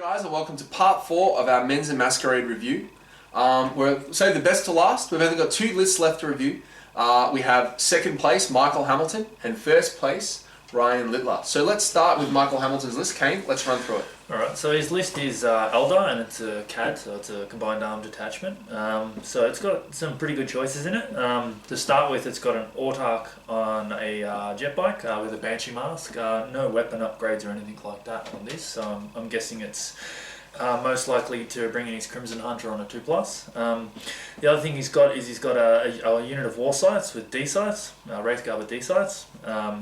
Guys, and welcome to part 4 of our Menza Masquerade review. We're saved the best to last. We've only got 2 lists left to review. We have second place Michael Hamilton and first place Ryan Littler. So let's start with Michael Hamilton's list. Kane, let's run through it. Alright, so his list is Elder, and it's a CAD, so it's a combined arm detachment. So it's got some pretty good choices in it. To start with, it's got an Autark on a jet bike with a Banshee mask. No weapon upgrades or anything like that on this, so I'm guessing it's most likely to bring in his Crimson Hunter on a 2+. The other thing he's got a unit of war sights with D sights, Wraithguard with D sights.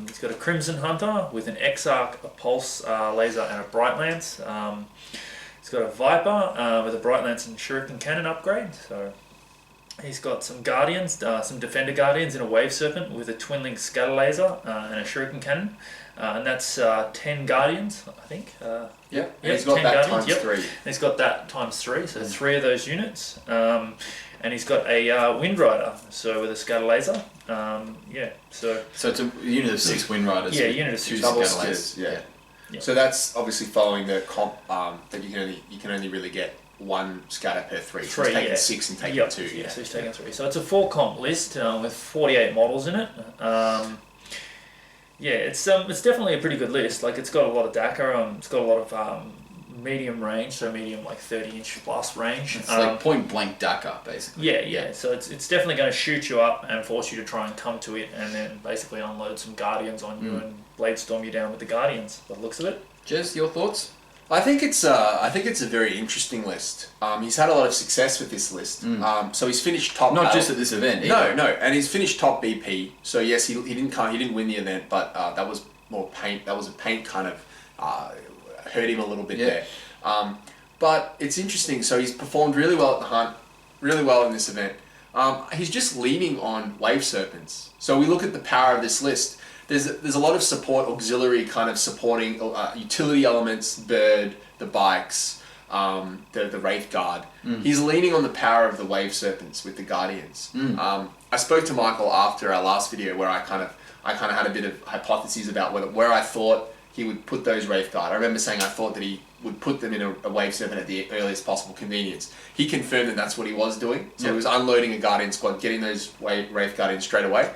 He's got a Crimson Hunter with an Exarch, a Pulse laser, and a Bright Lance. He's got a Viper with a Bright Lance and Shuriken Cannon upgrade. So he's got some Guardians, some Defender Guardians in a Wave Serpent with a Twin-Link Scatter Laser and a Shuriken Cannon. And that's 10 Guardians, I think. Yeah, he's got that times 3. And he's got that times 3, so 3 of those units. And he's got a Wind Rider, so with a Scatter Laser. So it's a unit of 6 Wind Riders. Yeah, unit of 6 double Scatter lasers. Yeah. So that's obviously following the comp that you can only really get 1 scatter per 3. So he's taking 6 and taking 2. Yeah, so he's taking 3. So it's a 4 comp list with 48 models in it. It's definitely a pretty good list. Like, it's got a lot of DACA. It's got a lot of medium range, so medium, like 30-inch plus range. It's like point blank DACA, basically. Yeah. So it's definitely going to shoot you up and force you to try and come to it, and then basically unload some Guardians on you and blade storm you down with the Guardians. By the looks of it. Jez, your thoughts? I think it's a very interesting list. He's had a lot of success with this list. So he's finished top. Not just at this event. Either. No, and he's finished top BP. So yes, he didn't win the event, but that was more paint. That was a paint kind of hurt him a little bit there. But it's interesting. So he's performed really well at the hunt, really well in this event. He's just leaning on Wave Serpents. So we look at the power of this list. There's a lot of support, auxiliary kind of supporting utility elements, bird, the bikes, the Wraith Guard. He's leaning on the power of the Wave Serpents with the Guardians. I spoke to Michael after our last video where I kind of had a bit of hypotheses about where I thought he would put those Wraith Guard. I remember saying I thought that he would put them in a Wave Serpent at the earliest possible convenience. He confirmed that that's what he was doing. So he was unloading a Guardian squad, getting those Wraith Guard in straight away.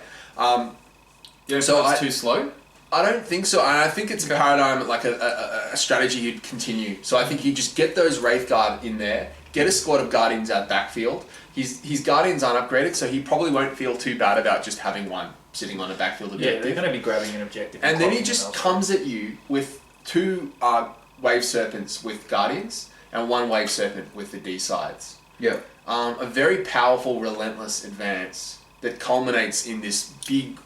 So it's too slow? I don't think so. I think it's a paradigm, like a strategy you'd continue. So I think you just get those Wraith Guard in there, get a squad of Guardians out backfield. His Guardians aren't upgraded, so he probably won't feel too bad about just having one sitting on a backfield objective. Yeah, they're going to be grabbing an objective. And then he just comes at you with 2 Wave Serpents with Guardians and 1 Wave Serpent with the D sides. Yeah. A very powerful, relentless advance that culminates in this big...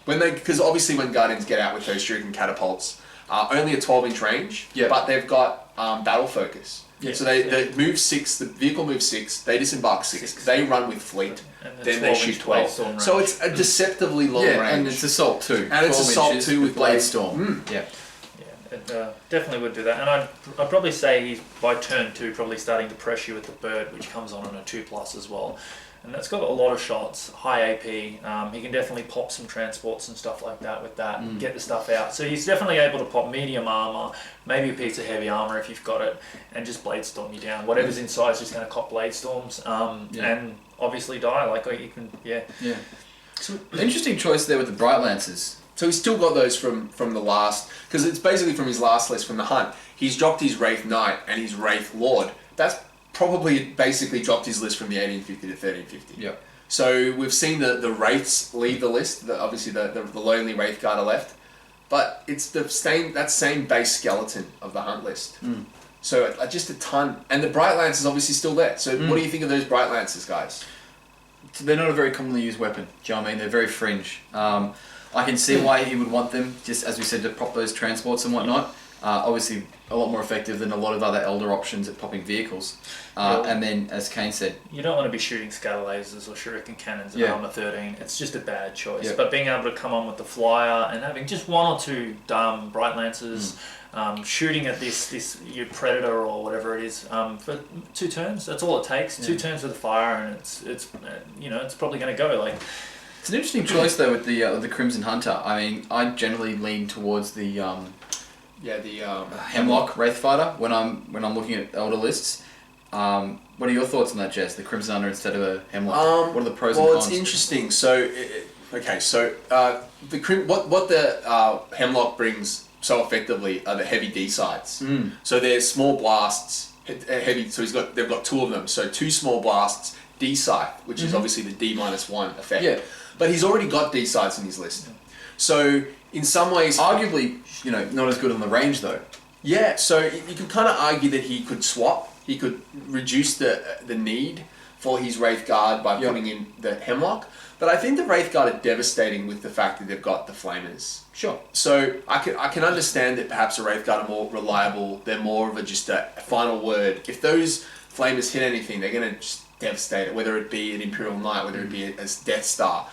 Because obviously when Guardians get out with those shuriken catapults, only a 12-inch range, but they've got battle focus. Yeah. So they move 6, the vehicle moves 6, they disembark 6, they run with fleet, then they shoot 12. So it's a deceptively long range. And it's assault 2. And it's assault 2 with blade storm. Yeah, it definitely would do that. And I'd probably say he's, by turn 2, probably starting to press you with the bird, which comes on a 2+ as well. And that's got a lot of shots, high AP. He can definitely pop some transports and stuff like that with that and get the stuff out. So he's definitely able to pop medium armor, maybe a piece of heavy armor if you've got it, and just blade storm you down. Whatever's inside is just going to cop blade storms and obviously die. Like you can, So interesting choice there with the Bright Lances. So he's still got those from the last, because it's basically from his last list from the hunt. He's dropped his Wraith Knight and his Wraith Lord. That's probably basically dropped his list from the 1850 to 1350. Yep. So we've seen the Wraiths leave the list. Obviously the lonely Wraith Guard are left, but it's that same base skeleton of the hunt list. So just a ton, and the Bright Lance is obviously still there. So what do you think of those Bright Lances, guys? They're not a very commonly used weapon. Do you know what I mean? They're very fringe. I can see why he would want them, just as we said, to prop those transports and whatnot. Obviously a lot more effective than a lot of other Elder options at popping vehicles. And then, as Kane said... You don't want to be shooting scatter lasers or shuriken cannons at armor 13. It's just a bad choice. But being able to come on with the flyer and having just 1 or 2 Bright Lances, shooting at this your Predator or whatever it is, for 2 turns, that's all it takes. 2 turns with the fire and it's probably going to go. Like, it's an interesting choice though with the Crimson Hunter. I mean, I generally lean towards the Yeah, the Hemlock Wraith Fighter. When I'm looking at elder lists, what are your thoughts on that, Jess? The Crimson Hunter instead of a Hemlock. What are the pros and cons? Well, it's interesting. So, what the Hemlock brings so effectively are the heavy D sides. So they're small blasts, heavy. So they've got two of them. So 2 small blasts, D scythe, which is obviously the D-1 effect. Yeah. But he's already got D sides in his list. So in some ways, Arguably, not as good on the range though. yeah. So you can kind of argue that he could swap. He could reduce the need for his Wraith Guard by putting in the Hemlock. But I think the Wraith Guard are devastating with the fact that they've got the Flamers. Sure. So I can understand that perhaps the Wraith Guard are more reliable. They're more of just a final word. If those Flamers hit anything, they're going to just devastate it, whether it be an Imperial Knight, whether it be a Death Star.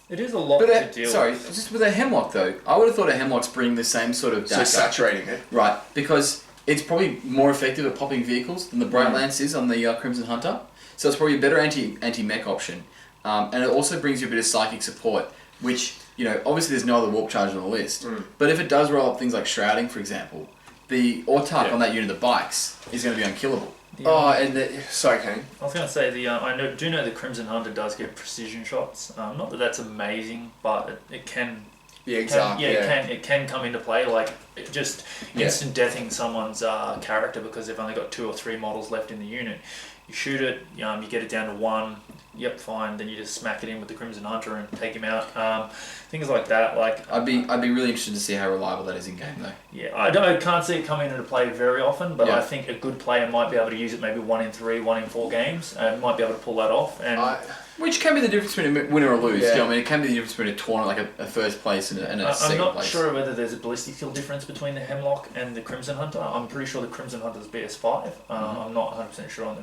It is a lot to deal with. Just with a Hemlock though, I would have thought a Hemlock's bringing the same sort of So saturating it. Right, because it's probably more effective at popping vehicles than the Bright Lance is on the Crimson Hunter. So it's probably a better anti-mech option. And it also brings you a bit of psychic support, which, obviously there's no other warp charge on the list. But if it does roll up things like Shrouding, for example, the Autark on that unit of bikes is going to be unkillable. Yeah. Oh, and sorry, Kane. I was going to say do know the Crimson Hunter does get precision shots. Not that that's amazing, but it can. Yeah, exactly. It can come into play, like just instant deathing someone's character because they've only got 2 or 3 models left in the unit. You shoot it, you get it down to 1. Yep, fine. Then you just smack it in with the Crimson Hunter and take him out. Things like that. I'd be really interested to see how reliable that is in game, though. Yeah, I can't see it coming into play very often, but I think a good player might be able to use it maybe 1 in 3, 1 in 4 games, and might be able to pull that off. And which can be the difference between a win or a lose. Yeah. It can be the difference between a tournament, like a first place and a second place. I'm not sure whether there's a ballistic skill difference between the Hemlock and the Crimson Hunter. I'm pretty sure the Crimson Hunter's BS5. I'm not 100% sure on the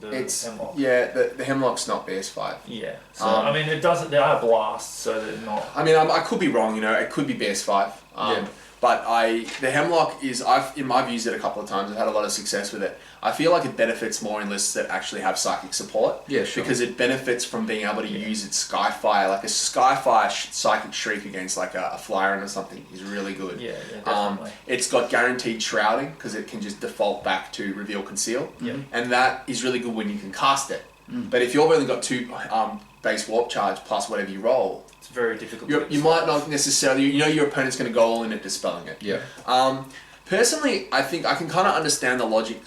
Hemlock. Yeah, the Hemlock's not BS5. Yeah. So, it doesn't. There are blasts, so they're not. I could be wrong. It could be BS5. But the Hemlock is, I've used it a couple of times. I've had a lot of success with it. I feel like it benefits more in lists that actually have psychic support. Yeah, sure. Because it benefits from being able to use its Skyfire, like a Skyfire psychic shriek against like a Flyer or something is really good. Yeah, definitely. It's got guaranteed shrouding because it can just default back to reveal conceal. Yeah. And that is really good when you can cast it. But if you've only got 2 base warp charge plus whatever you roll, it's very difficult. You might not necessarily, your opponent's going to go all in at dispelling it. Yeah. Personally, I think I can kind of understand the logic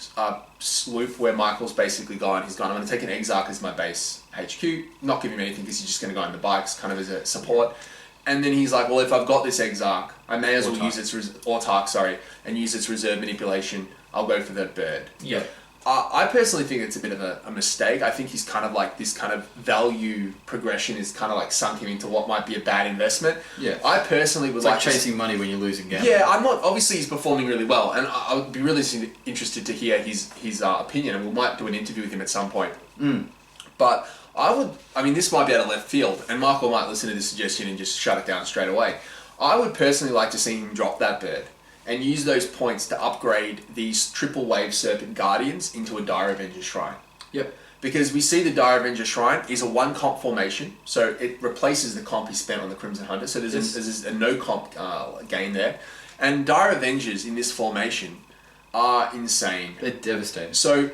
loop where Michael's basically gone. He's gone, I'm going to take an Exarch as my base HQ, not give him anything because he's just going to go in the bikes kind of as a support. And then he's like, well, if I've got this Exarch, I may as well use its and use its reserve manipulation. I'll go for the bird. Yeah. I personally think it's a bit of a mistake. I think he's kind of like this kind of value progression is kind of like sunk him into what might be a bad investment. Yeah. I personally would it's like chasing money when you're losing games. Yeah, I'm not. Obviously, he's performing really well, and I would be really interested to hear his opinion, and we might do an interview with him at some point. But this might be out of left field, and Michael might listen to this suggestion and just shut it down straight away. I would personally like to see him drop that bird and use those points to upgrade these triple wave Serpent Guardians into a Dire Avenger Shrine. Yep. Because we see the Dire Avenger Shrine is a 1 comp formation, so it replaces the comp he spent on the Crimson Hunter, so there's a no comp gain there. And Dire Avengers in this formation are insane. They're devastating. So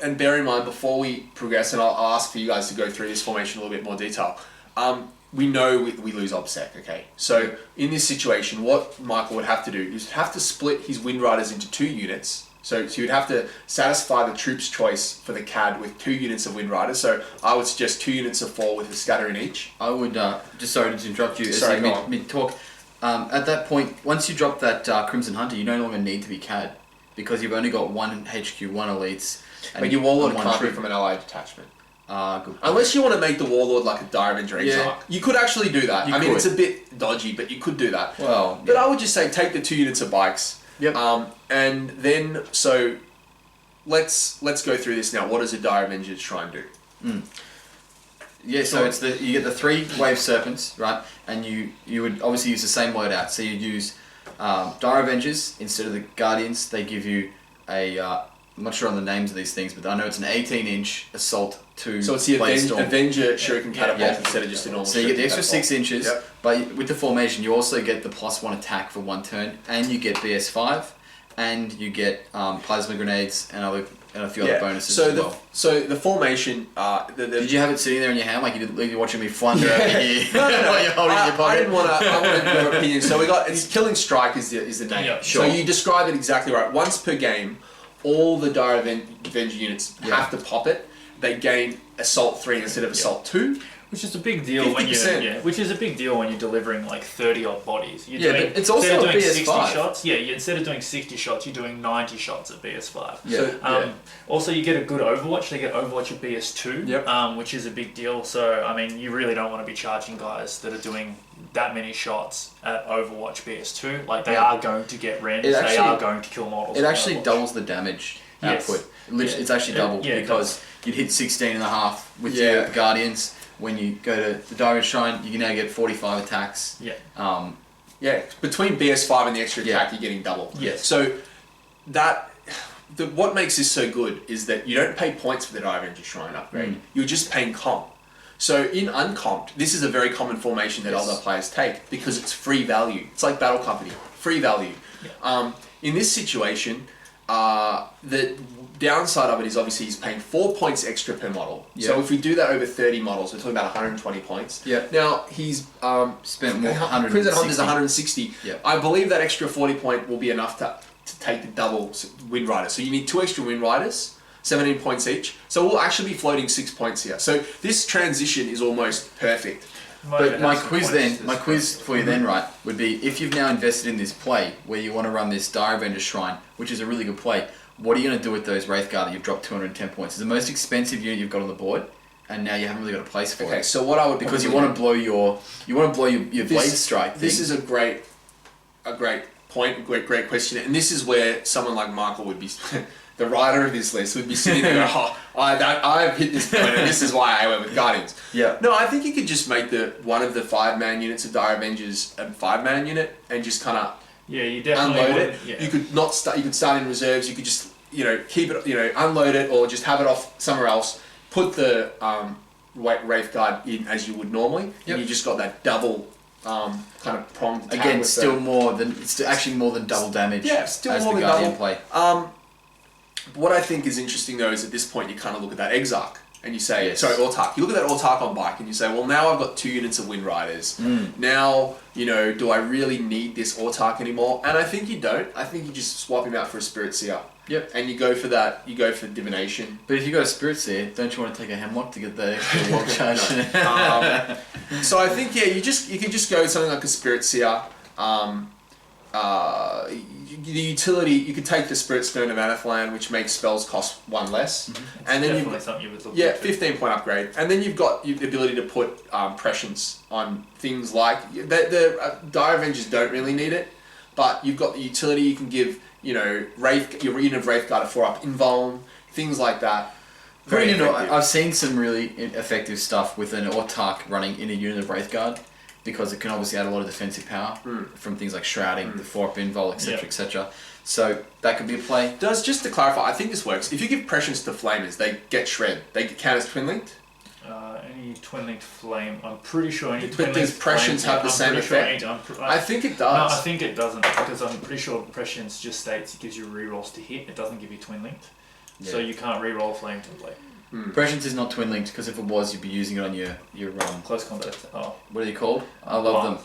and bear in mind, before we progress, and I'll ask for you guys to go through this formation in a little bit more detail, we know we lose OBSEC, okay? So in this situation, what Michael would have to do is have to split his Wind Riders into 2 units. So you'd have to satisfy the troops choice for the CAD with 2 units of Wind Riders. So I would suggest 2 units of 4 with a scatter in each. I would, just sorry to interrupt you. Sorry, go on. Mid-talk. At that point, once you drop that Crimson Hunter, you no longer need to be CAD because you've only got 1 HQ, 1 elites. But your Warlord can't be from an allied detachment. Good. Unless you want to make the Warlord like a Dire Avenger Exarch. You could actually do that. It's a bit dodgy, but you could do that. Well, but I would just say take the 2 units of bikes. Yep. And then, so let's go through this now. What does a Dire Avenger Shrine do? Yeah, so it's you get the 3 wave serpents, right? And you would obviously use the same loadout. So you'd use Dire Avengers instead of the Guardians. They give you a I'm not sure on the names of these things, but I know it's an 18-inch Assault 2 So it's the Blade Storm. Avenger Shuriken Catapult Yeah. instead of just a normal So you get the Shuriken extra Catapult. 6 inches, Yep. but with the formation you also get the +1 attack for 1 turn, and you get BS5, and you get plasma grenades and a few other bonuses so as well. So the formation, Did you have it sitting there in your hand like you're watching me flounder over here? No. While you're holding it in your I pocket? didn't want to. I wanted your opinion. So it's Killing Strike is the name. Yeah, sure. So you describe it exactly right. Once per game, all the Dire Avenger units have to pop it. They gain Assault 3 instead of Assault 2. Which is a big deal when 50%. which is a big deal when you're delivering like 30 odd bodies. You're Yeah, doing, but it's also instead of a doing BS5. 60 shots. Instead of doing 60 shots, you're doing 90 shots at BS5. Yeah. Also, you get a good Overwatch. They get Overwatch at BS2, Yep. which is a big deal. So, I mean, you really don't want to be charging guys that are doing that many shots at Overwatch BS2. Like, they are going to get rends. They are going to kill models. It actually Overwatch. doubles the damage Yes. output. It's actually doubled because you'd hit 16.5 with your Guardians. When you go to the Diamond Shrine, you can now get 45 attacks. Yeah. Between BS5 and the extra attack, you're getting double. Yes. So what makes this so good is that you don't pay points for the Dire Avenger Shrine upgrade. You're just paying comp. So in uncomped, this is a very common formation that other players take because it's free value. It's like Battle Company, free value. Yeah. In this situation, the downside of it is obviously he's paying 4 points extra per model. Yeah. So if we do that over 30 models, we're talking about 120 points. Yeah. Now he's spent more. Crimson Hunter's 160. Yeah. I believe that extra 40 point will be enough to take the double Wind Riders. So you need 2 extra Wind Riders, 17 points each. So we'll actually be floating 6 points here. So this transition is almost perfect. But my quiz for you then, right, would be if you've now invested in this play where you want to run this Dire Avenger Shrine, which is a really good play, what are you going to do with those Wraith Guard that you've dropped 210 points? It's the most expensive unit you've got on the board, and now you haven't really got a place for it. Okay, so what I would because you want to blow your Blade Strike thing. This is a great point, great question, and this is where someone like Michael would be. The writer of this list would be sitting there going, I've hit this point and this is why I went with Guardians. Yeah. No, I think you could just make one of the 5-man units of Dire Avengers a 5-man unit and just kind of you definitely unload would, it. Yeah. You could not start. You could start in reserves. You could just keep it. Unload it or just have it off somewhere else. Put the Wraith Guard in as you would normally, and you just got that double kind of pronged attack. Again, it's actually more than double damage. Yeah, still as more the than Guardian double. play. What I think is interesting though is at this point you kind of look at that Exarch and you say, Yes. Autarch. You look at that Autarch on bike and you say, well, now I've got 2 units of Wind Riders. Now, do I really need this Autarch anymore? And I think you don't. I think you just swap him out for a Spirit Seer. Yep. And you go for that. You go for Divination. But if you got a Spirit Seer, don't you want to take a Hemlock to get the extra log charge? So I think you can just go with something like a Spirit Seer. The utility, you could take the Spirit Stone of Anathalan, which makes spells cost 1 less, and then definitely something you would look 15 point upgrade, and then you've got the ability to put prescience on things like the Dire Avengers don't really need it, but you've got the utility. You can give your unit of Wraith Guard a 4-up invuln, things like that. Very effective. I've seen some really effective stuff with an Autarch running in a unit of Wraith Guard, because it can obviously add a lot of defensive power from things like shrouding, the 4-up invul, etc., etc. So that could be a play. Just to clarify, I think this works. If you give prescience to flamers, they get shred. They count as twin linked. Any twin linked flame, I'm pretty sure any But twin does linked prescience have the same effect? I think it does. No, I think it doesn't, because I'm pretty sure prescience just states it gives you rerolls to hit. It doesn't give you twin linked, so you can't reroll flame to play. Prescience is not twin linked, because if it was, you'd be using it on your Close combat. what are they called? I love them.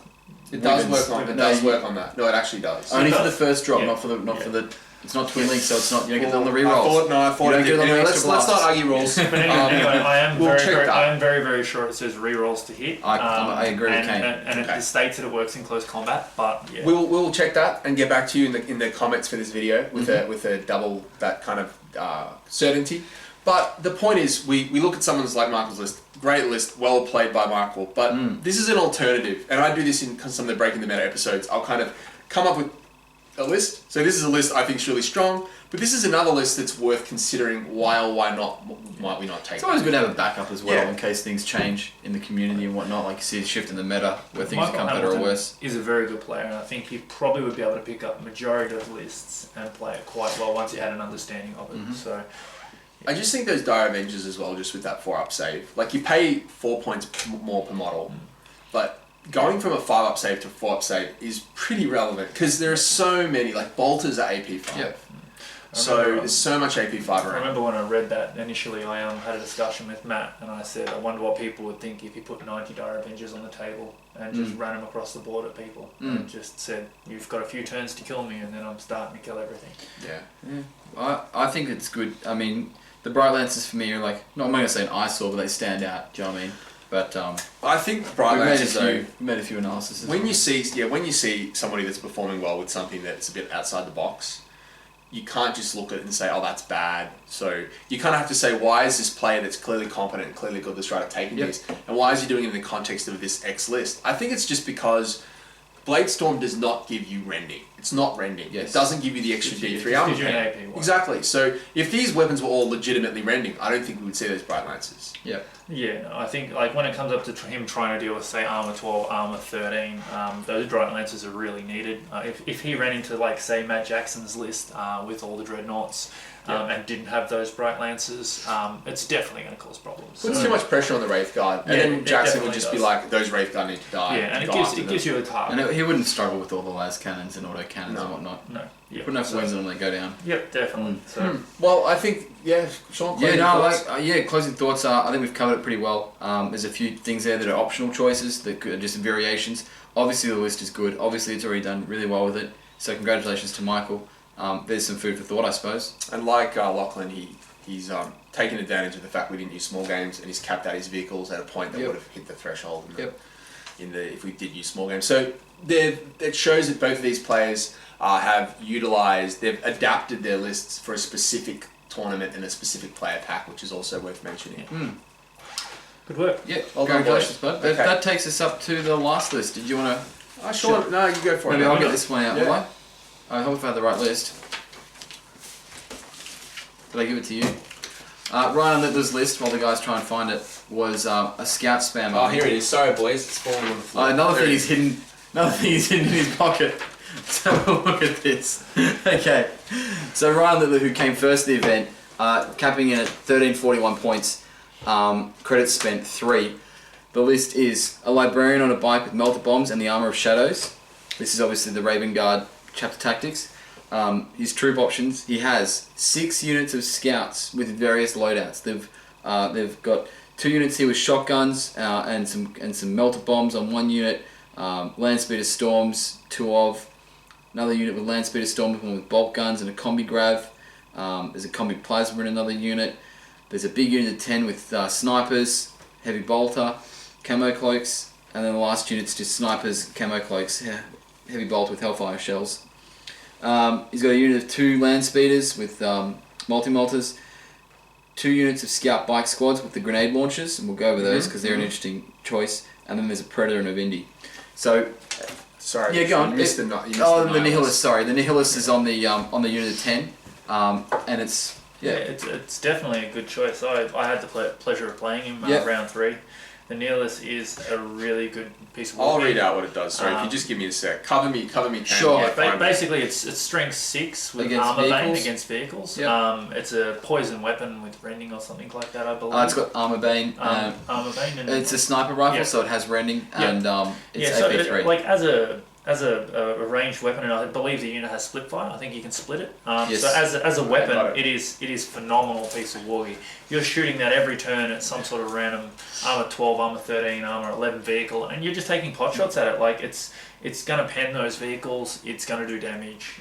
It does work on that. No, it actually does. Only for the first drop, not for the. It's not twin linked, so it's not. You don't get it on the rerolls. I thought it did. Anyway, let's not argue rules. But anyway, I am very, very sure it says rerolls to hit. I agree with Caine. And it states that it works in close combat, but yeah. We'll check that and get back to you in the comments for this video with a double that kind of certainty. But the point is, we look at someone's like Michael's list, great list, well played by Michael, but this is an alternative, and I do this in some of the Breaking the Meta episodes. I'll kind of come up with a list. So this is a list I think is really strong, but this is another list that's worth considering. Why or why not? Might we not take? It's always good to have a backup as well Yeah. in case things change in the community and whatnot. Like you see a shift in the meta where things Michael become better or Hamilton worse. is a very good player, and I think he probably would be able to pick up majority of lists and play it quite well once he had an understanding of it. So. I just think those Dire Avengers as well, just with that 4-up save. Like, you pay 4 points more per model, but going from a 5-up save to a 4-up save is pretty relevant because there are so many, like, bolters are AP5. Yep. So there's so much AP5 I around. remember when I read that initially, I had a discussion with Matt, and I said, I wonder what people would think if you put 90 Dire Avengers on the table and just ran them across the board at people and just said, you've got a few turns to kill me, and then I'm starting to kill everything. Yeah. I think it's good. I mean, the Bright Lancers for me are like, not I'm not going to say an eyesore, but they stand out. Do you know what I mean? But I think Bright Lancers, though, we made a few analyses. when you see somebody that's performing well with something that's a bit outside the box, you can't just look at it and say, oh, that's bad. So you kind of have to say, why is this player that's clearly competent and clearly good this right at taking this, and why is he doing it in the context of this X list? I think it's just because Bladestorm does not give you rending. It's not rending. Yes. It doesn't give you the extra D3 armor. Gives you an AP one. Exactly. So if these weapons were all legitimately rending, I don't think we would see those Bright Lancers. Yep. Yeah, no, I think like when it comes up to him trying to deal with, say, armor 12, armor 13, those Bright Lancers are really needed. If he ran into, like, say, Matt Jackson's list with all the Dreadnoughts and didn't have those Bright Lancers, it's definitely going to cause problems. Puts too much pressure on the Wraith Guard, and then Jackson would just be like, those Wraith Guard need to die. Yeah, and it gives you a target. And he wouldn't struggle with all the las cannons and auto cannons and whatnot. No. Yeah. Put enough wins on them, they go down. Yep, definitely. So. Well, I think, Sean, Closing thoughts are, I think we've covered it pretty well. There's a few things there that are optional choices that are just variations. Obviously the list is good. Obviously it's already done really well with it. So congratulations to Michael. There's some food for thought, I suppose. And like Lachlan, he's taken advantage of the fact we didn't use small games, and he's capped out his vehicles at a point that would have hit the threshold if we did use small games. So it shows that both of these players they've adapted their lists for a specific tournament and a specific player pack, which is also worth mentioning. Good work. Yeah, Well done, congratulations, boys. bud. Okay. That takes us up to the last list. Did you want to... Sure. No, you go for it. Maybe I'll get this one out, Yeah. will I? I hope I had the right list. Did I give it to you? Ryan Littler's list, while the guys try and find it, was a scout spammer. Oh, here it is. Sorry, boys. It's falling on the floor. Another thing he's hidden in his pocket. So look at this. Okay. So Ryan Littler, who came first to the event, capping in at 1341 points, credits spent 3. The list is a librarian on a bike with melter bombs and the armor of shadows. This is obviously the Raven Guard chapter tactics. His troop options, he has 6 units of scouts with various loadouts. They've got 2 units here with shotguns and some melter bombs on 1 unit. Land speeder storms, 2 of. Another unit with land speeder storms, one with bolt guns and a combi grav. There's a combi plasma in another unit. There's a big unit of 10 with snipers, heavy bolter, camo cloaks, and then the last unit's just snipers, camo cloaks, heavy bolter with hellfire shells. He's got a unit of 2 land speeders with multi-molters, 2 units of scout bike squads with the grenade launchers, and we'll go over those because they're an interesting choice. And then there's a predator and a Vindy. So, Sorry. yeah, go on. You missed the Nihilist. The Nihilist. Sorry, the Nihilist is on the unit of 10, and it's it's definitely a good choice. I had the pleasure of playing him round 3. The Nihilist is a really good piece of work. I'll read out what it does. Sorry, if you just give me a sec. Cover me. Sure. Yeah, basically it's strength 6 with Against armor bane vehicles? against vehicles. Yep. It's a poison weapon with rending or something like that, I believe. It's got armor bane. Armor bane. And It's a sniper rifle, so it has rending, and it's so AP3. like as a ranged weapon, and I believe the unit has split fire. I think you can split it. Yes. So as a weapon, it is phenomenal piece of wargear. You're shooting that every turn at some sort of random armor 12, armor 13, armor 11 vehicle, and you're just taking pot shots at it. Like it's going to pen those vehicles. It's going to do damage.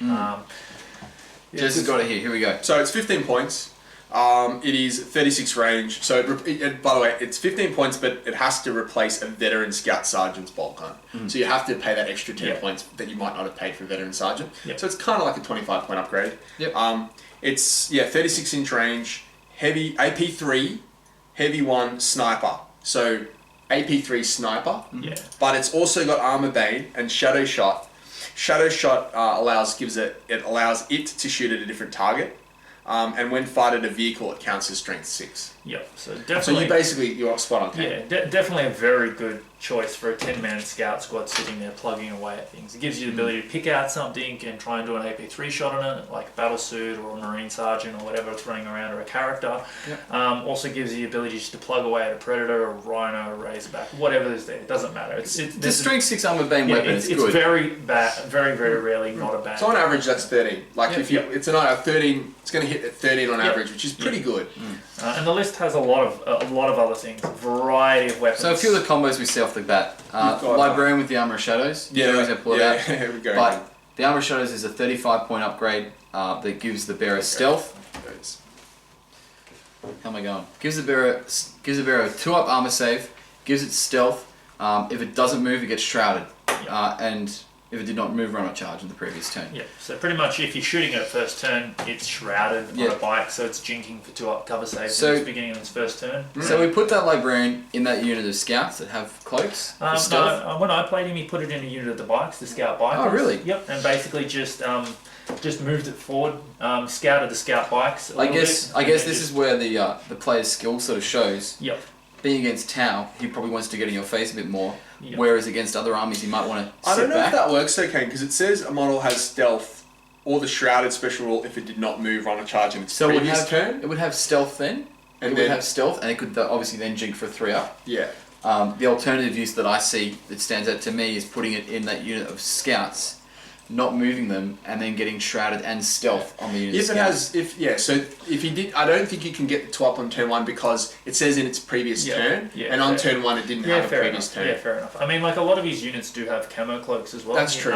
Jess has got it here. Here we go. So it's 15 points. It is 36 range. So by the way, it's 15 points, but it has to replace a veteran scout sergeant's bolt gun. So you have to pay that extra 10 points that you might not have paid for a veteran sergeant. So it's kind of like a 25 point upgrade. It's 36 inch range, heavy AP3, heavy 1 sniper. So AP3 sniper. But it's also got armor bane and shadow shot Shadow shot allows it to shoot at a different target, and when fired at a vehicle, it counts as strength 6. Yep. So So definitely. you're spot on. Kane. Yeah, definitely a very good choice for a 10-man scout squad sitting there plugging away at things. It gives you the ability to pick out something and try and do an AP3 shot on it, like a battle suit or a marine sergeant or whatever it's running around, or a character. Yep. Also gives you the ability just to plug away at a predator, a rhino, a razorback, whatever is there. It doesn't matter. The strength 6 armor being weapon is good. It's very rarely not a bad. So on average, that's 13. Like Yep, if you, yep. it's a 13. It's going to hit at 13 on average, which is pretty good. And the list has a lot of other things, a variety of weapons. So a few of the combos we see off the bat. Librarian with the Armor of Shadows. Yeah, always have to pull it out. Here we go. But the Armor of Shadows is a 35-point upgrade that gives the bearer stealth. How am I going? Gives the bearer a 2-up armor save. Gives it stealth. If it doesn't move, it gets shrouded. And if it did not move, run or charge in the previous turn. Yeah, so pretty much if you're shooting at first turn, it's shrouded on a bike, so it's jinking for 2-up cover saves at the beginning of its first turn. So we put that Librarian in that unit of scouts that have cloaks. No, when I played him, he put it in a unit of the bikes, the scout bikers. Oh, really? Yep, and basically just moved it forward, scouted the scout bikes. I guess this is where the player's skill sort of shows. Yep. Being against Tau, he probably wants to get in your face a bit more. Yep. Whereas against other armies, he might want to sit I don't know back. if that works so, Kane, because it says a model has stealth or the shrouded special rule if it did not move, run, or charge in its previous turn. It would have stealth then. And it could obviously then jig for 3-up. Yeah. The alternative use that I see that stands out to me is putting it in that unit of scouts, not moving them, and then getting shrouded and stealth on the unit of scouts. So if you did, I don't think you can get the 2-up on turn 1 because it says in its previous turn, and on turn 1 it didn't have a previous turn. Yeah, fair enough. I mean, like a lot of his units do have camo cloaks as well. That's true.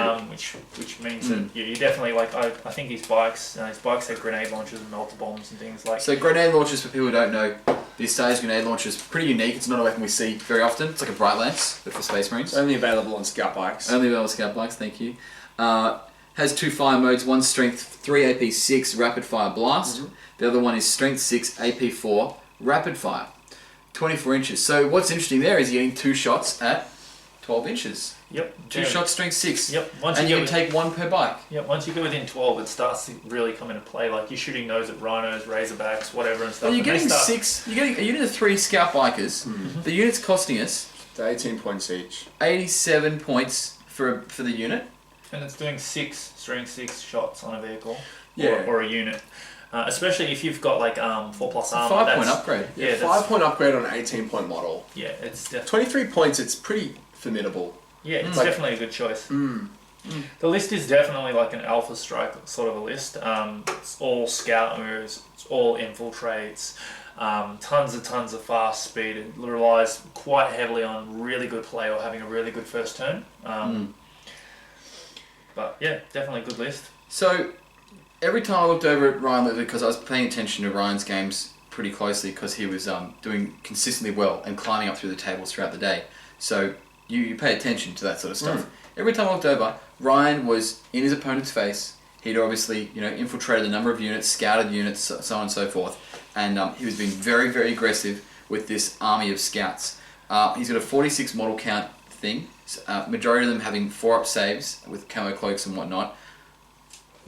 Which means that you definitely I think his bikes have grenade launchers and melter bombs and things like. So grenade launchers, for people who don't know, the Stage grenade launcher is pretty unique. It's not a weapon we see very often. It's like a Bright Lance, but for Space Marines. Only available on scout bikes. Only available on scout bikes. Thank you. Has 2 fire modes, one strength 3 AP 6 rapid fire blast. The other one is strength 6 AP 4 rapid fire. 24 inches. So what's interesting there is you're getting 2 shots at 12 inches. Yep. 2 shots, strength 6. Yep. And you can take 1 per bike. Yep. Once you get within 12, it starts to really come into play. Like you're shooting those at rhinos, razorbacks, whatever and stuff. Well, you're getting 6. You're getting a unit of 3 scout bikers. The unit's costing us 18 points each. 87 points for the unit. And it's doing 6 strength 6 shots on a vehicle or a unit. Especially if you've got like 4+ armor. 5-point upgrade. Yeah, 5-point upgrade on an 18-point model. Yeah, it's 23 points. It's pretty formidable. Yeah, it's definitely a good choice. The list is definitely like an alpha strike sort of a list. It's all scout moves. It's all infiltrates. Tons of fast speed. It relies quite heavily on really good play or having a really good first turn. But yeah, definitely a good list. So every time I looked over at Ryan, because I was paying attention to Ryan's games pretty closely because he was doing consistently well and climbing up through the tables throughout the day. So you pay attention to that sort of stuff. Every time I looked over, Ryan was in his opponent's face. He'd obviously infiltrated a number of units, scouted units, so on and so forth. And he was being very, very aggressive with this army of scouts. He's got a 46 model count thing. Majority of them having 4-up saves with camo cloaks and whatnot.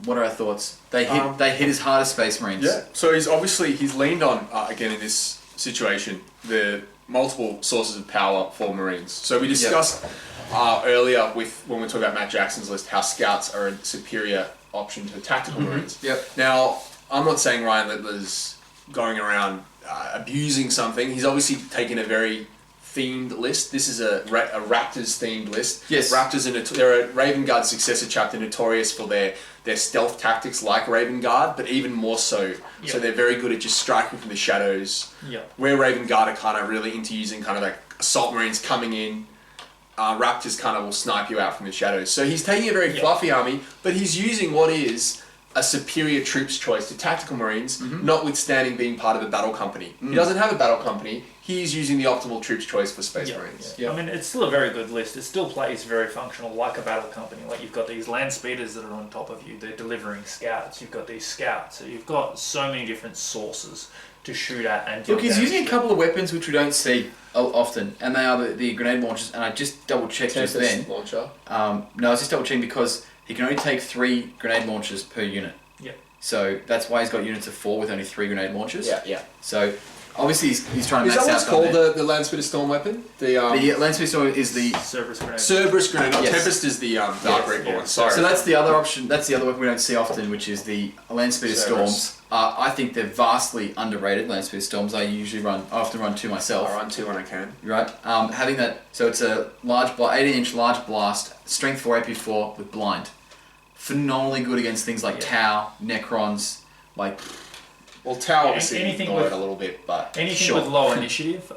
What are our thoughts? They hit as hard as Space Marines. Yeah. So he's leaned on again in this situation the multiple sources of power for Marines. So we discussed earlier when we talked about Matt Jackson's list how scouts are a superior option to tactical Marines. Yep. Now I'm not saying Ryan Littler's going around abusing something. He's obviously taken a very themed list. This is a Raptors themed list. Yes. Raptors they're a Raven Guard successor chapter, notorious for their stealth tactics like Raven Guard, but even more so. Yep. So they're very good at just striking from the shadows. Yep. Where Raven Guard are kind of really into using kind of like assault Marines coming in. Raptors kind of will snipe you out from the shadows. So he's taking a very fluffy army, but he's using what is a superior troops choice to tactical Marines, notwithstanding being part of a battle company. He doesn't have a battle company. He's using the optimal troops choice for Space Marines. Yeah. I mean, it's still a very good list. It still plays very functional like a battle company. Like you've got these land speeders that are on top of you. They're delivering scouts. You've got these scouts. So you've got so many different sources to shoot at and deal Look, he's damage using a to. couple of weapons which we don't see often, and they are the grenade launchers. And I just double checked just then. Launcher. No, I was just double checking because he can only take 3 grenade launchers per unit. Yeah. So that's why he's got units of 4 with only 3 grenade launchers. Yeah. So obviously he's trying to Is max that out. what's called the Landspeeder Storm weapon? The Landspeeder Storm is the Cerberus grenade. Cerberus grenade. Not Yes. Tempest is the Dark Reaper one. Sorry. So that's the other option. That's the other weapon we don't see often, which is the Landspeeder Cerberus. Storms. I think they're vastly underrated. Landspeeder Storms. I often run 2 myself. I run 2 when I can. Right. Having that. So it's a large, 18-inch large blast, strength 4, AP 4 with blind. Phenomenally good against things like Tau, Necrons, like. Well, Tau Yeah, obviously anything ignored with- it a little bit, but Anything Sure. with low initiative,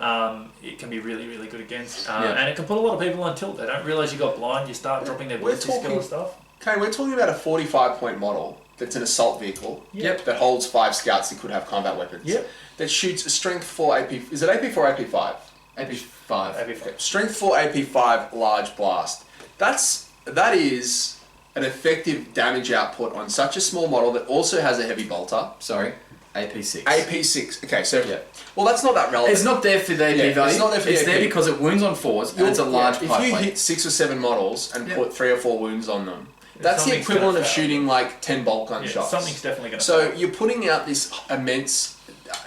it can be really, really good against. And it can put a lot of people on tilt. They don't realise you got blind, you start dropping their We're ballistic skill talking- and stuff. okay, we're talking about a 45-point model that's an assault vehicle. Yep. That holds 5 scouts that could have combat weapons. Yep. That shoots a strength 4 AP. Is it AP4 or AP5? AP 5. That'd be fun. Strength 4 AP5 large blast. That is an effective damage output on such a small model that also has a heavy bolter. Sorry, AP 6. AP6. Okay, so Yeah. well, that's not that relevant. It's not there for the AP Yeah, value. it's not there for the It's there AP. because it wounds on 4s and it's a large If pipe you plate. hit 6 or 7 models and Yeah. put 3 or 4 wounds on them, that's the Something's equivalent gonna of fail. shooting like 10 bolt gun Yeah, shots. something's definitely going to So you're putting out this immense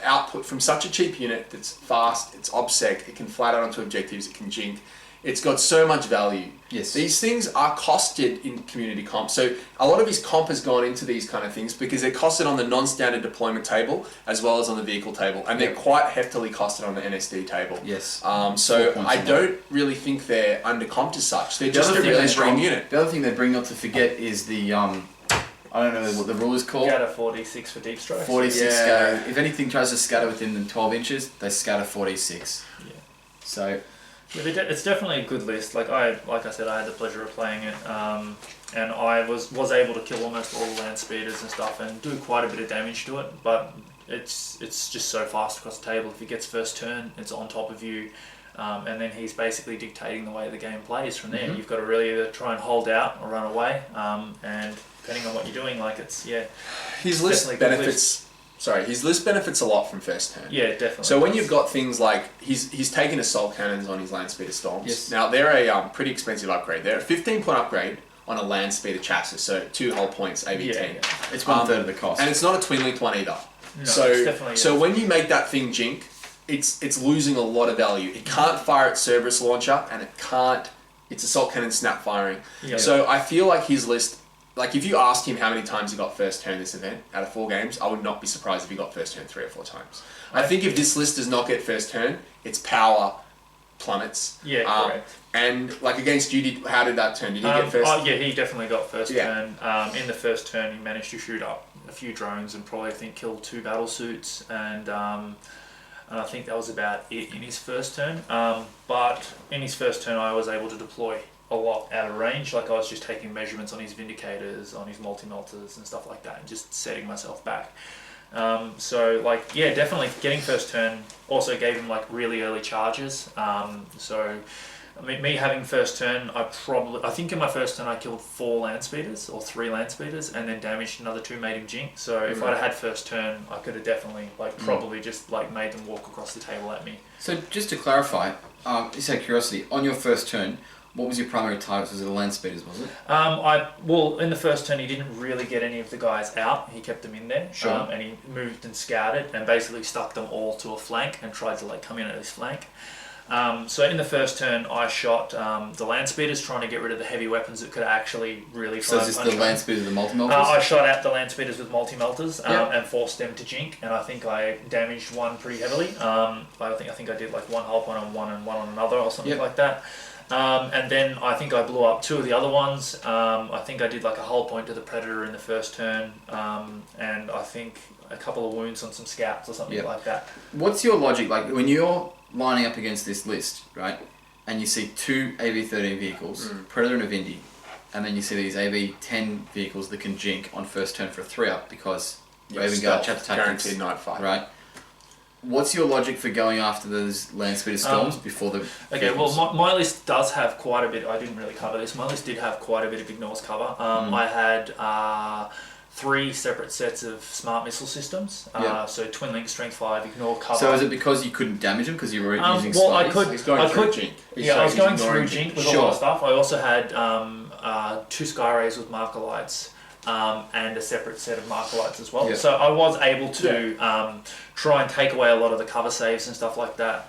output from such a cheap unit that's fast, it's obsec, it can flat out onto objectives, it can jink. It's got so much value. Yes. These things are costed in community comp. So a lot of his comp has gone into these kind of things because they're costed on the non-standard deployment table as well as on the vehicle table. And they're quite heftily costed on the NSD table. Yes. So 4 points I on don't really think they're undercomped as such. They're The just other a thing really they strong bring, unit. The other thing they bring not to forget is the I don't know what the rule is called. Scatter 4d6 for deep strikes. 46 Yeah. scatter. If anything tries to scatter within 12 inches, they scatter 46. Yeah. So Yeah, it's definitely a good list. Like I said, I had the pleasure of playing it, and I was able to kill almost all the land speeders and stuff, and do quite a bit of damage to it. But it's just so fast across the table. If he gets first turn, it's on top of you, and then he's basically dictating the way the game plays from there. You've got to really either try and hold out or run away, and depending on what you're doing, like his list definitely a good benefits. Sorry, his list benefits a lot from first turn. Yeah, definitely. So when you've got things like he's taken assault cannons on his land speeder storms. Yes. Now they're a pretty expensive upgrade. They're a 15-point upgrade on a land speeder chassis, so 2 whole points AV10. Yeah. it's 1/3 of the cost. And it's not a twin linked one either. No, it's definitely So when you make that thing jink, it's losing a lot of value. It can't fire its Cerberus launcher, and its assault cannon snap firing. Yeah. So I feel like his list. Like, if you asked him how many times he got first turn this event, out of 4 games, I would not be surprised if he got first turn 3 or 4 times. I think if this list does not get first turn, its power plummets. Yeah, correct. And, like, against you, how did that turn? Did he get first? Oh yeah, he definitely got first Yeah. turn. In the first turn, he managed to shoot up a few drones and probably I think killed 2 battle suits, and I think that was about it in his first turn. But in his first turn, I was able to deploy a lot out of range. Like I was just taking measurements on his Vindicators, on his multi-melters and stuff like that, and just setting myself back. So like, yeah, definitely getting first turn also gave him like really early charges. So I mean, me having first turn, I think in my first turn I killed 4 land speeders or 3 land speeders, and then damaged another 2, made him jink. So if I'd had first turn, I could have definitely probably just like made them walk across the table at me. So just to clarify, just out of curiosity, on your first turn, what was your primary target? Was it the land speeders, was it? Well, in the first turn, he didn't really get any of the guys out. He kept them in there. Sure. And he moved and scouted and basically stuck them all to a flank and tried to like come in at his flank. So in the first turn, I shot the land speeders, trying to get rid of the heavy weapons that could actually really try So and is this punch the me. land speeders with the multi-melters? I shot at the land speeders with multi-melters Yeah. and forced them to jink, and I think I damaged one pretty heavily. I think I did like 1 hull point on one and 1 on another or something Yep. like that. And then I think I blew up 2 of the other ones. I think I did like a hull point to the Predator in the first turn, and I think a couple of wounds on some scouts or something Yep. like that. What's your logic? Like when you're lining up against this list, right, and you see 2 AV-13 vehicles, Predator and a Vindy, and then you see these AV-10 vehicles that can jink on first turn for a 3-up because Raven Guard, Chapter Tactics, Guaranteed night fight. right? What's your logic for going after those land speeder storms before the Okay, vehicles? well, my list does have quite a bit. I didn't really cover this. My list did have quite a bit of ignores cover. I had 3 separate sets of smart missile systems. So twin link, strength 5, ignore, cover. So is it because you couldn't damage them because you were using well, spies? He's going through Jink. I was going through Jink with a lot of Sure. stuff. I also had 2 Sky Rays with marker lights. And a separate set of marker lights as well. Yeah. So I was able to try and take away a lot of the cover saves and stuff like that.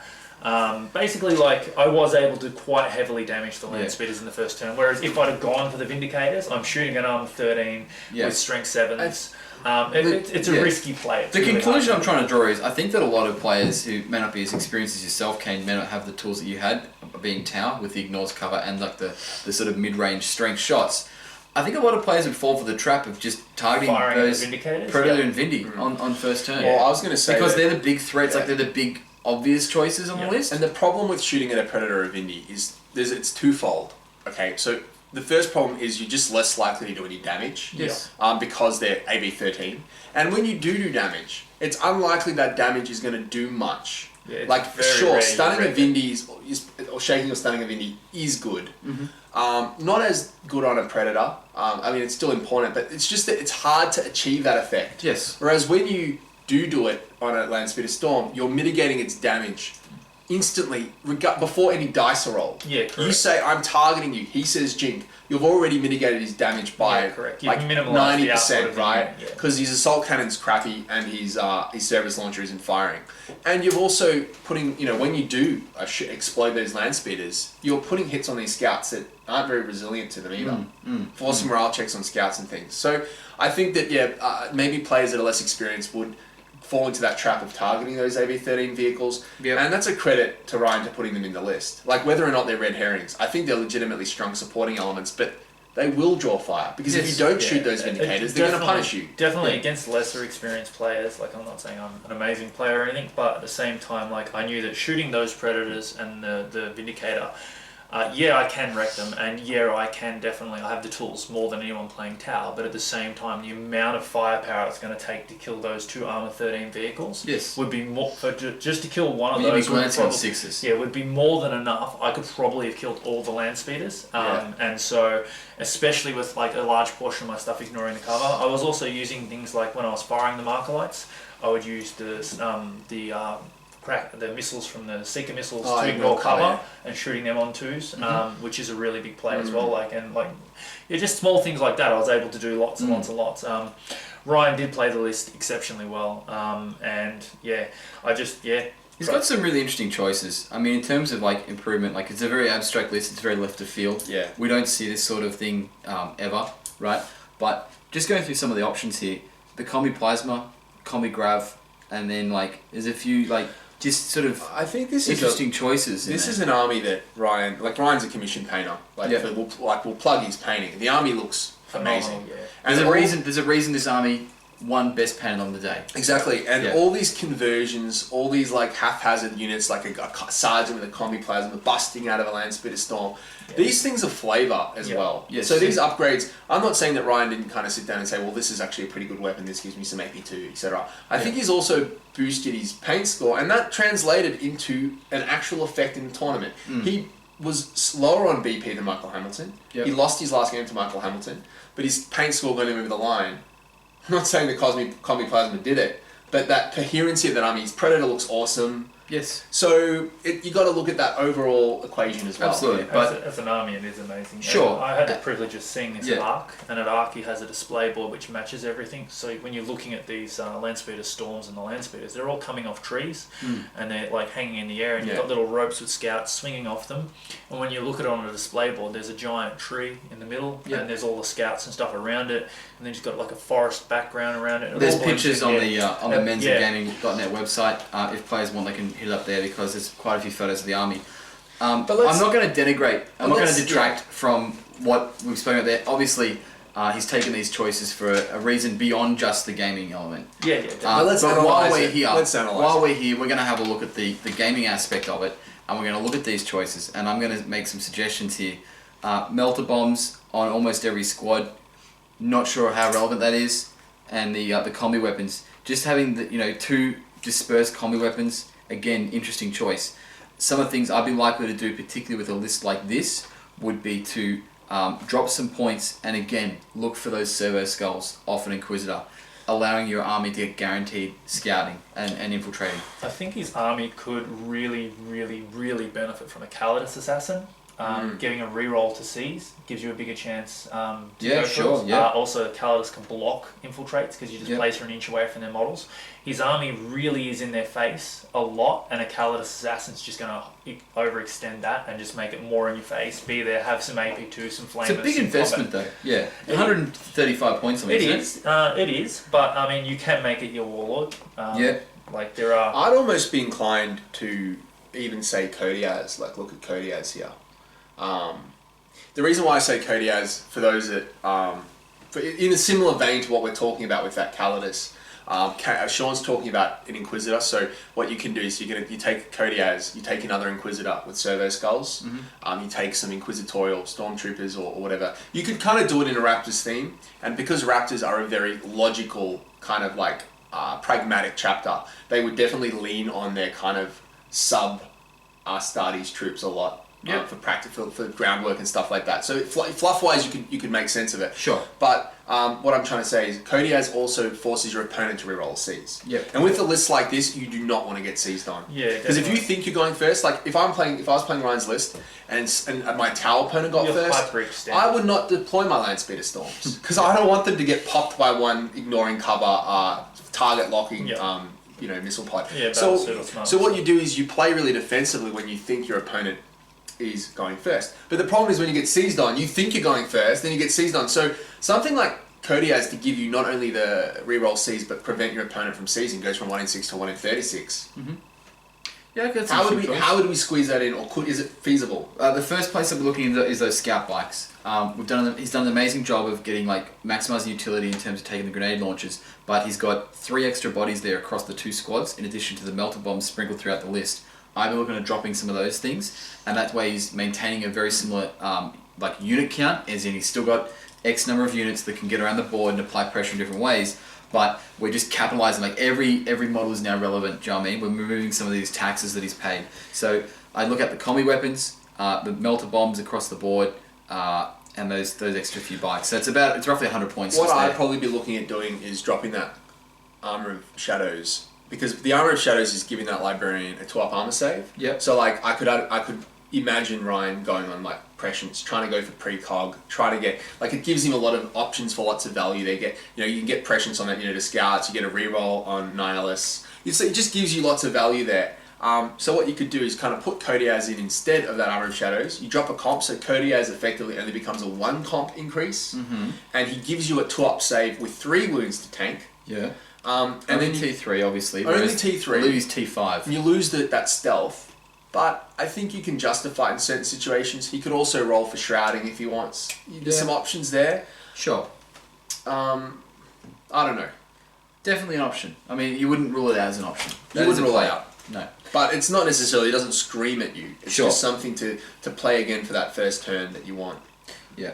Basically, like, I was able to quite heavily damage the land speeders in the first turn, whereas if I'd have gone for the Vindicators, I'm shooting an armor 13 with strength 7s. It's a risky play. It's The really conclusion hard. I'm trying to draw is I think that a lot of players who may not be as experienced as yourself, Caine, may not have the tools that you had, being Tau with the ignores cover and like the sort of mid-range strength shots. I think a lot of players would fall for the trap of just targeting Firing those the Vindicators, Predator and Vindy on first turn. Well, I was going to say because they're the big threats, like they're the big obvious choices on the list. And the problem with shooting at a Predator or Vindy is it's twofold. Okay, so the first problem is you're just less likely to do any damage. Yes. Because they're AV-13. And when you do damage, it's unlikely that damage is going to do much. Yeah, it's like, very sure, rare stunning a you Vindy or shaking or stunning a Vindy is good. Not as good on a Predator. I mean, it's still important, but it's just that it's hard to achieve that effect. Yes. Whereas when you do it on a Land Speeder Storm, you're mitigating its damage instantly before any dice are rolled. Yeah, correct. You say, I'm targeting you. He says Jink. You've already mitigated his damage by correct. You've like minimalised the output 90%, of right? the Because his assault cannon's crappy and his service launcher isn't firing. And you're also putting, when you do explode those Land Speeders, you're putting hits on these scouts that aren't very resilient to them either. Forcing morale checks on scouts and things. So I think that, maybe players that are less experienced would fall into that trap of targeting those AV-13 vehicles. Yep. And that's a credit to Ryan to putting them in the list. Like, whether or not they're red herrings, I think they're legitimately strong supporting elements, but they will draw fire. Because if you don't shoot those Vindicators, they're going to punish you. Definitely against lesser experienced players. Like, I'm not saying I'm an amazing player or anything, but at the same time, like, I knew that shooting those Predators and the Vindicator, I can wreck them, and I can definitely, I have the tools more than anyone playing Tau, but at the same time, the amount of firepower it's going to take to kill those 2 armor 13 vehicles would be more, just to kill one of those. You'd be glancing on 6s. Yeah, would be more than enough. I could probably have killed all the Land Speeders, and so, especially with like a large portion of my stuff ignoring the cover, I was also using things like when I was firing the marker lights, I would use the missiles from the Seeker missiles to ignore cover and shooting them on 2s, which is a really big play as well. Just small things like that. I was able to do lots and lots and lots. Ryan did play the list exceptionally well, He's got some really interesting choices. I mean, in terms of like improvement, like it's a very abstract list. It's very left of field. Yeah. We don't see this sort of thing ever, right? But just going through some of the options here, the Combi Plasma, Combi Grav, and then like there's a few like just sort of I think this interesting choices. This is an army that Ryan's a commissioned painter. We'll plug his painting. The army looks amazing. Yeah. And There's a reason this army won best painted on the day. Exactly, and all these conversions, all these like haphazard units, like a sergeant with a combi plasma busting out of a Land Speeder Storm. Yeah. These things are flavour as well. Yes. So these upgrades, I'm not saying that Ryan didn't kind of sit down and say, well, this is actually a pretty good weapon, this gives me some AP2, etc. I think he's also boosted his paint score, and that translated into an actual effect in the tournament. He was lower on BP than Michael Hamilton. He lost his last game to Michael Hamilton, but his paint score got him over the line. I'm not saying the Combi Plasma did it, but that coherency of that army, his Predator looks awesome. Yes. So you got to look at that overall equation as well. Absolutely. But as an army, it is amazing. Sure. And I had the privilege of seeing this at ARC, and at ARC he has a display board which matches everything. So when you're looking at these Land Speeder Storms and the Land Speeders, they're all coming off trees, and they're like hanging in the air, and you've got little ropes with scouts swinging off them. And when you look at it on a display board, there's a giant tree in the middle, and there's all the scouts and stuff around it, and then you've got like a forest background around it. There's pictures on the menzagaming.net website. If players want, they can hit it up there because there's quite a few photos of the army. But I'm not going to denigrate. I'm not going to detract from what we've spoken about there. Obviously, he's taken these choices for a reason beyond just the gaming element. But while we're here, we're going to have a look at the gaming aspect of it, and we're going to look at these choices. And I'm going to make some suggestions here. Melter bombs on almost every squad. Not sure how relevant that is, and the combi weapons. Just having the 2 dispersed combi weapons. Again, interesting choice. Some of the things I'd be likely to do, particularly with a list like this, would be to drop some points, and again, look for those servo skulls off an Inquisitor, allowing your army to get guaranteed scouting and infiltrating. I think his army could really, really, really benefit from a Calidus Assassin. Giving a reroll to seize gives you a bigger chance to go for it. Also, Calidus can block infiltrates because you just place her an inch away from their models. His army really is in their face a lot, and a Calidus Assassin's just going to overextend that and just make it more in your face. Be there, have some AP2, some flamers. It's a big investment though. Yeah, 135 points on it. It is, but I mean, you can make it your Warlord. Like there are. I'd almost be inclined to even say Kodiaz. Like, look at Kodiaz here. The reason why I say Kodiaz, for those that, in a similar vein to what we're talking about with that Calidus, Sean's talking about an Inquisitor. So what you can do is you take Kodiaz, you take another Inquisitor with servo skulls, you take some Inquisitorial Stormtroopers or whatever. You could kind of do it in a Raptors theme, and because Raptors are a very logical kind of like pragmatic chapter, they would definitely lean on their kind of sub Astartes troops a lot. For practical, for groundwork and stuff like that. So fluff-wise, you could make sense of it. Sure. But what I'm trying to say is Kodiaz also forces your opponent to reroll a seize. Yep. And with a list like this, you do not want to get seized on. Yeah. Because if you think you're going first, like if I was playing Ryan's list and my Tau opponent got first, I would not deploy my Landspeeder Storms because I don't want them to get popped by one ignoring cover, target locking. Missile pod. Yeah. So what you do is you play really defensively when you think your opponent is going first. But the problem is when you get seized on, you think you're going first, then you get seized on. So something like Kodiaz to give you not only the reroll seize, but prevent your opponent from seizing goes from 1 in 6 to 1 in 36. Yeah, that's how would we squeeze that in, or is it feasible? The first place that we're looking at is those scout bikes. He's done an amazing job of getting maximizing utility in terms of taking the grenade launchers, but he's got 3 extra bodies there across the 2 squads, in addition to the melter bombs sprinkled throughout the list. I've been looking at dropping some of those things, and that way he's maintaining a very similar unit count, as in he's still got X number of units that can get around the board and apply pressure in different ways, but we're just capitalizing, every model is now relevant, do you know what I mean? We're removing some of these taxes that he's paid. So I look at the combi weapons, the melter bombs across the board, and those extra few bikes. So it's roughly 100 points. What I'd probably be looking at doing is dropping that Armor of Shadows, because the Armor of Shadows is giving that Librarian a 12 armor save. Yep. So I could imagine Ryan going on prescience, trying to go for precog, try to get it gives him a lot of options for lots of value. They get you can get prescience on that to scouts, you get a reroll on Nihilus. It just gives you lots of value there. So what you could do is kind of put Kodiaz in instead of that Armor of Shadows. You drop a comp, so Kodiaz effectively only becomes a 1 comp increase, and he gives you a 2-up save with 3 wounds to tank. Yeah. And only then T3, obviously. Only T3. You lose T5. You lose that stealth, but I think you can justify it in certain situations. He could also roll for shrouding if he wants. There's some options there. Sure. I don't know. Definitely an option. I mean, you wouldn't rule it out as an option. You wouldn't rule it out. No. But it's not necessarily, it doesn't scream at you. It's Sure. just something to play again for that first turn that you want. Yeah.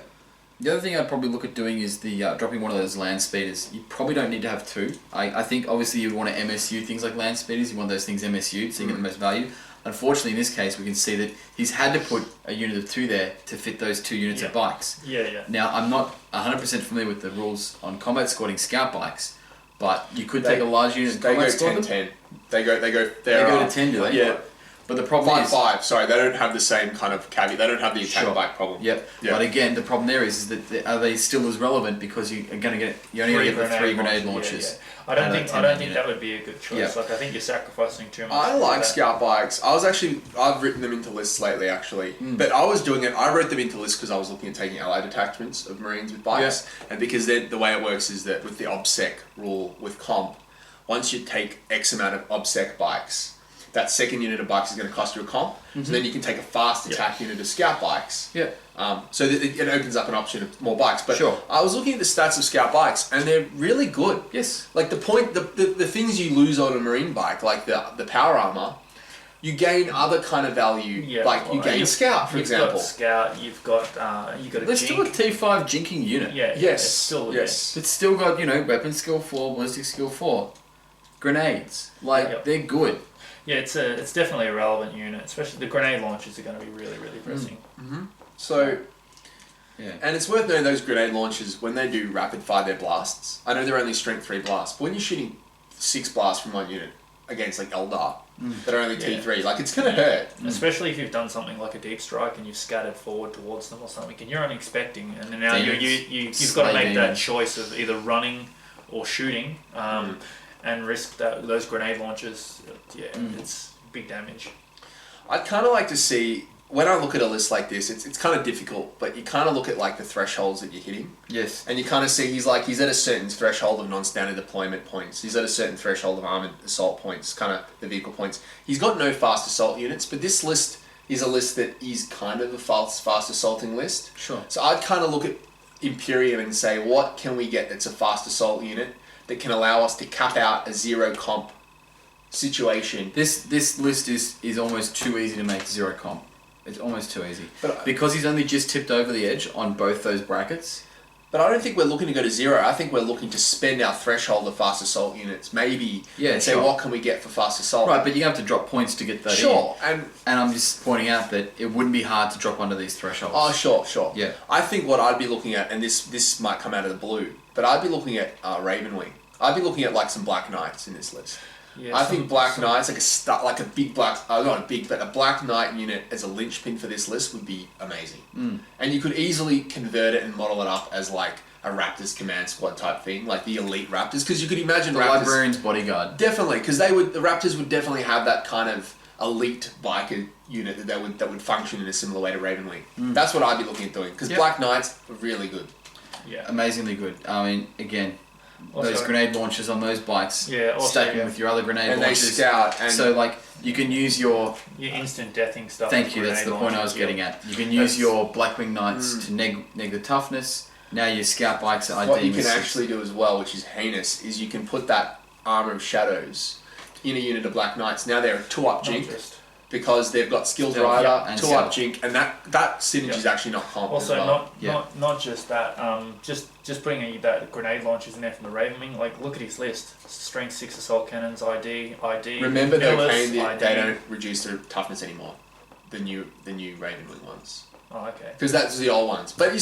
The other thing I'd probably look at doing is the dropping one of those land speeders. You probably don't need to have 2. I think obviously you want to MSU things like land speeders. You want those things MSU'd so you get the most value. Unfortunately, in this case, we can see that he's had to put a unit of 2 there to fit those 2 units of bikes. Yeah. Now, I'm not 100% familiar with the rules on combat squatting scout bikes, but you could take a large unit and combat squad them. 10-10. They go to 10, do they? Yeah. But the problem is 5-5. Sorry, they don't have the same kind of caveat. They don't have the attack bike problem. Yep. But again, the problem there is that are they still as relevant because you're only going to get the 3 grenade launches. I don't think that would be a good choice. I think you're sacrificing too much. I like scout bikes. I've written them into lists lately actually, but I was doing it. I wrote them into lists because I was looking at taking allied detachments of Marines with bikes, and because the way it works is that with the obsec rule with comp, once you take X amount of obsec bikes, that second unit of bikes is going to cost you a comp. So then you can take a fast attack unit of scout bikes. Yeah. So that it opens up an option of more bikes. But Sure. I was looking at the stats of scout bikes, and they're really good. Yes. Like the things you lose on a marine bike, like the power armor, you gain other kind you gain scout, for example. You've got scout. You've got There's still a T5 jinking unit. Yeah. Yes. It's still got weapon skill 4, ballistic skill 4, grenades. They're good. Yeah, it's definitely a relevant unit, especially the grenade launchers are going to be really, really pressing. So, Yeah. And it's worth knowing those grenade launchers, when they do rapid fire their blasts, I know they're only strength 3 blasts, but when you're shooting 6 blasts from one unit against like Eldar that are only T3, like it's gonna hurt. Especially if you've done something like a deep strike and you've scattered forward towards them or something, and you're unexpecting, and then now you've got to make that choice of either running or shooting, and risk those grenade launchers. It's big damage. I'd kind of like to see, when I look at a list like this, it's kind of difficult, but you kind of look at like the thresholds that you're hitting. Yes. And you kind of see he's at a certain threshold of non-standard deployment points. He's at a certain threshold of armored assault points, kind of the vehicle points. He's got no fast assault units, but this list is a list that is kind of a fast assaulting list. Sure. So I'd kind of look at Imperium and say, what can we get that's a fast assault unit that can allow us to cap out a 0 comp situation? This list is almost too easy to make 0 comp. It's almost too easy. But because he's only just tipped over the edge on both those brackets. But I don't think we're looking to go to 0. I think we're looking to spend our threshold of fast assault units, maybe, and say, what can we get for fast assault? Right, but you have to drop points to get that in. Sure. And I'm just pointing out that it wouldn't be hard to drop under these thresholds. Oh, sure. Yeah. I think what I'd be looking at, and this might come out of the blue, but I'd be looking at Ravenwing. I'd be looking at like some Black Knights in this list. Yeah, I think Black Knights, like a big black, not a big, but a Black Knight unit as a linchpin for this list would be amazing. And you could easily convert it and model it up as like a Raptors command squad type thing, like the elite Raptors, because you could imagine the Raptors, Librarian's bodyguard. Definitely, because the Raptors would definitely have that kind of elite biker unit that would function in a similar way to Ravenwing. That's what I'd be looking at doing, because Black Knights are really good. Yeah. Amazingly good. I mean, again, Also, those grenade launchers on those bikes, also, stacking with your other grenade and launchers. they scout, and so like you can use your instant deathing stuff. Thank you. That's the point I was getting at. You can use your Blackwing Knights to neg the toughness. Now your scout bikes are what you can actually do as well, which is heinous, is you can put that Armor of Shadows in a unit of Black Knights. Now they're a 2-up jink because they've got Skilled Rider, 2-up jink, and that synergy is actually not comp. Also, as well. not just that. Just bringing that grenade launchers in there from the Ravenwing. Like, look at his list: strength 6 assault cannons, ID. Remember though, Millis, Caine, they don't reduce their toughness anymore. The new Ravenwing ones. Oh, okay. Because that's the old ones, but you're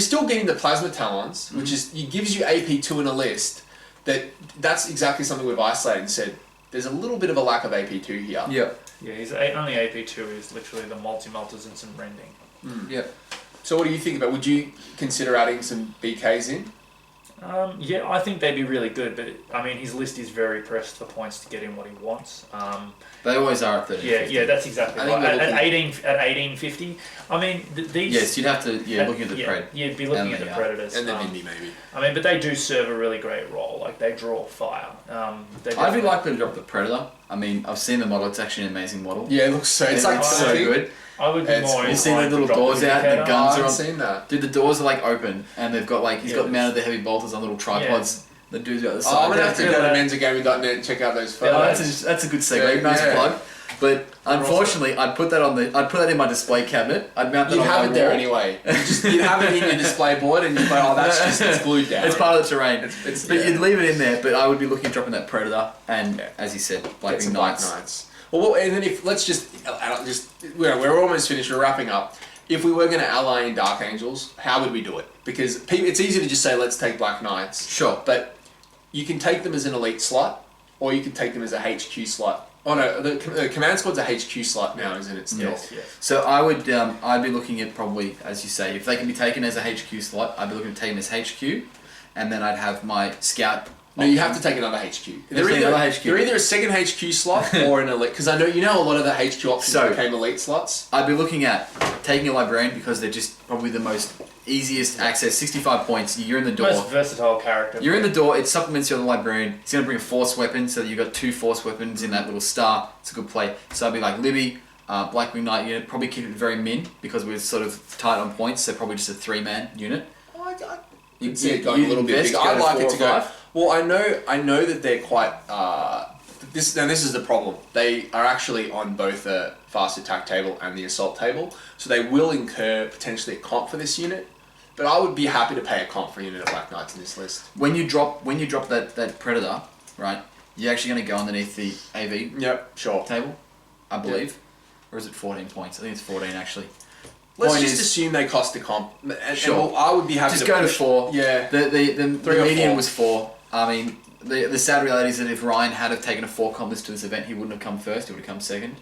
still getting the Plasma Talons, which gives you AP2 in a list. That's exactly something we've isolated and said there's a little bit of a lack of AP2 here. Yep. Yeah, he's only AP2 is literally the multi-melters and some rending. Yep. So what do you think about? Would you consider adding some BKs in? Yeah, I think they'd be really good, but I mean, his list is very pressed for points to get him what he wants. They always are at 30. Yeah, that's exactly right. At 1850, I mean, these. Yes, you'd have to. Looking at the Pred. You'd be looking at the Predators and the Mindy maybe. I mean, but they do serve a really great role. Like they draw fire. I'd be likely to drop the Predator. I mean, I've seen the model. It's actually an amazing model. Yeah, it looks so. It's like so good. I would be more. You see the little doors out, and the guns are on. I've seen that. Dude, the doors are like open, and they've got he's got mounted the heavy bolters on little tripods. The dude's got the side. I'm gonna have to go to menzagaming.net and check out those photos. That's a good segue. Nice plug. But unfortunately, I'd put that in my display cabinet. I'd mount that on my wall. You'd have it there anyway. You'd have it in your display board, and you'd go, it's glued down. It's part of the terrain. But you'd leave it in there. But I would be looking at dropping that Predator, and as you said, Blackwing Knights. Well, and then we're almost finished. We're wrapping up. If we were going to ally in Dark Angels, how would we do it? Because it's easy to just say, let's take Black Knights. Sure. But you can take them as an elite slot, or you can take them as a HQ slot. Oh no, the command squad's a HQ slot now, isn't it? Still. Yes. So I would, I'd be looking at probably, as you say, if they can be taken as a HQ slot, I'd be looking to take them as HQ, and then I'd have my scout. No, you have to take another HQ. They're either a second HQ slot or an elite. Because I know a lot of the HQ options became elite slots. I'd be looking at taking a Librarian because they're just probably the most easiest access. 65 points. You're in the door. Most versatile character. You're in the door. It supplements your other Librarian. It's going to bring a force weapon, so that you've got 2 force weapons in that little star. It's a good play. So I'd be like Libby, Blackwing Knight unit. Probably keep it very min because we're sort of tight on points. So probably just a 3-man unit. You can see it going a little bit bigger. I'd like it to go. Well, I know that they're quite. This is the problem. They are actually on both the fast attack table and the assault table, so they will incur potentially a comp for this unit. But I would be happy to pay a comp for a unit of Black Knights in this list. When you drop that Predator, right? You're actually going to go underneath the AV. Yep, sure. Table, I believe, or is it 14 points? I think it's 14 actually. Let's Point just is- assume they cost a comp. And Sure. I would be happy Just to go to push- 4. Yeah. The Three or median four. was 4. I mean, the sad reality is that if Ryan had have taken a 4 comp list to this event, he wouldn't have come first. He would have come second.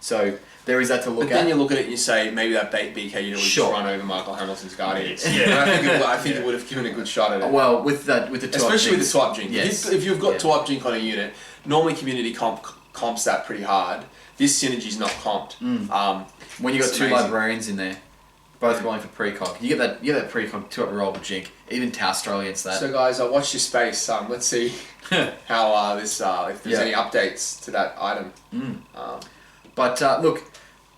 So there is that to look But then at. you look at it and you say, maybe that BK unit would Sure. run over Michael Hamilton's Guardians. Yeah. And I think it would have given a good shot at it. Well, with the two Especially with options. the Twap Jink. Yes. If you've got Yeah. Twap Jink on a unit, normally community comps that pretty hard. This synergy's not comped. When you got It's 2 amazing. librarians in there, both going for precog, you get that precog 2-up roll with Jink. Even Towstro against that. So guys, watch your space. Let's see how if there's Yeah. any updates to that item. But look,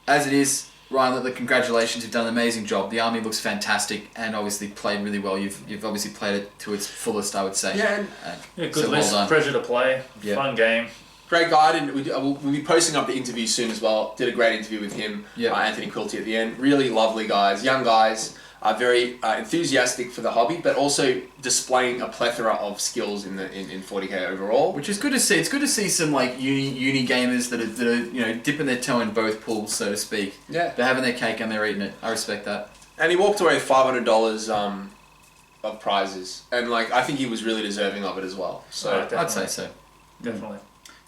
as it is, Ryan Littler, congratulations. You've done an amazing job. The army looks fantastic and obviously played really well. You've obviously played it to its fullest, I would say. Yeah, and Yeah, good so list. well done. Pleasure to play. Yeah. Fun game. great guy. We'll be posting up the interview soon as well. Did a great interview with him, Yeah. Anthony Quilty at the end. Really lovely guys, young guys, very enthusiastic for the hobby, but also displaying a plethora of skills in 40k overall. Which is good to see. It's good to see some like uni gamers that are dipping their toe in both pools, so to speak. Yeah. They're having their cake and they're eating it. I respect that. And he walked away with $500 of prizes, and I think he was really deserving of it as well. So Right. I'd say so. Definitely.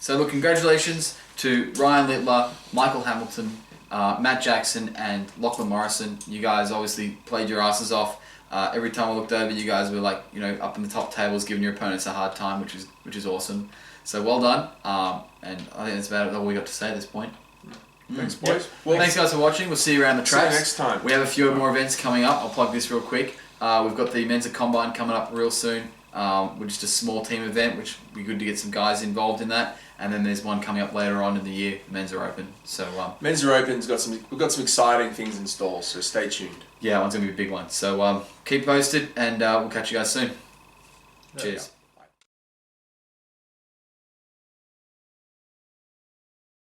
So look, congratulations to Ryan Littler, Michael Hamilton, Matt Jackson, and Lachlan Morrison. You guys obviously played your asses off. Every time I looked over, you guys were up in the top tables, giving your opponents a hard time, which is awesome. So well done. And I think that's about all we got to say at this point. thanks, boys. Well, Thanks guys for watching. We'll see you around the see you tracks. next time. We have a few more events coming up. I'll plug this real quick. We've got the Menza Combine coming up real soon, which is just a small team event, which would be good to get some guys involved in that. And then there's one coming up later on in the year, Menza Open. So Men's Open's we've got some exciting things in store, so stay tuned. yeah, one's gonna be a big one. So keep posted, and we'll catch you guys soon. There we Cheers. go.